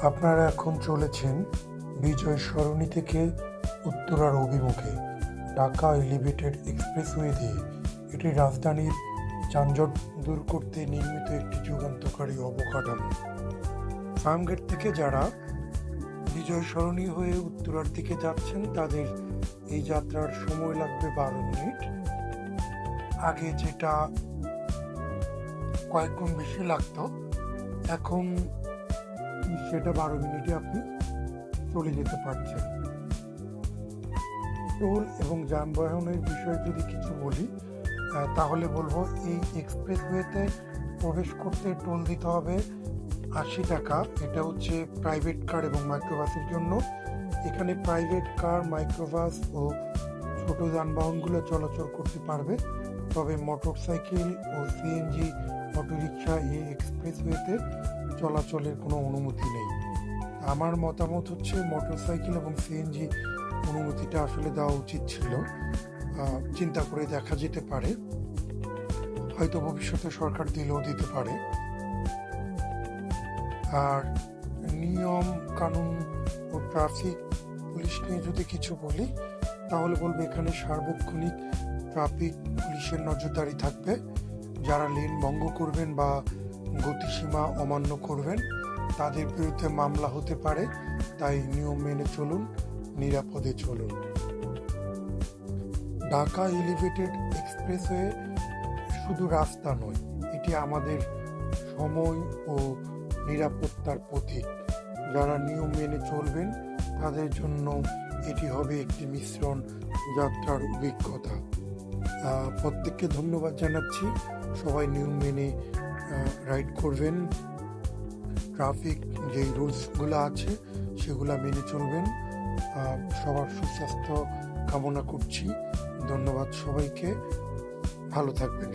আপনারা এখন চলেছেন বিজয় সরণি থেকে উত্তরার অভিমুখে ঢাকা এলিভেটেড এক্সপ্রেসওয়ে দিয়ে। এটি রাজধানীর যানজট দূর করতে নির্মিত একটি যুগান্তকারী অবকাঠামো। ফার্মগেট থেকে যারা বিজয় সরণি হয়ে উত্তরার দিকে যাচ্ছেন তাদের এই যাত্রার সময় লাগবে 12 মিনিট। আগে যেটা কয়েক গুণ বেশি লাগতো, এখন সেটা 12 মিনিটে আপনি চলে যেতে পারছেন। টোল এবং যানবাহনের বিষয়ে যদি কিছু বলি তাহলে বলবো, এই এক্সপ্রেসওয়েতে প্রবেশ করতে টোল দিতে হবে 80 টাকা। এটা হচ্ছে প্রাইভেট কার এবং মাইক্রোবাসের জন্য। এখানে প্রাইভেট কার, মাইক্রোবাস ও ছোট যানবাহনগুলো চলাচল করতে পারবে, তবে মোটরসাইকেল ও সিএনজি অটোরিকশা এই এক্সপ্রেসওয়েতে চলাচলের কোনো অনুমতি নেই। আমার মতামত হচ্ছে মোটরসাইকেল এবং সিএনজি অনুমতিটা আসলে দেওয়া উচিত ছিল। চিন্তা করে দেখা যেতে পারে, হয়তো ভবিষ্যতে সরকার দিলেও দিতে পারে। আর নিয়ম কানুন ও ট্রাফিক পুলিশ নিয়ে যদি কিছু বলি তাহলে বলবো, এখানে সার্বক্ষণিক ট্রাফিক পুলিশের নজরদারি থাকবে। যারা লেন ভঙ্গ করবেন বা গতিসীমা অমান্য করবেন তাদের বিরুদ্ধে মামলা হতে পারে, তাই নিয়ম মেনে চলুন, নিরাপদে চলুন। ঢাকা এলিভেটেড এক্সপ্রেসওয়ে শুধু রাস্তা নয়, এটি আমাদের সময় ও নিরাপত্তার প্রতীক। যারা নিয়ম মেনে চলবেন তাদের জন্য এটি হবে একটি মিশ্রণ যাত্রার অভিজ্ঞতা। প্রত্যেককে ধন্যবাদ জানাচ্ছি। সবাই নিয়ম মেনে রাইড করবেন, ট্রাফিক যে রুলসগুলো আছে সেগুলো মেনে চলবেন। সবার সুস্বাস্থ্য কামনা করছি। ধন্যবাদ সবাইকে, ভালো থাকবেন।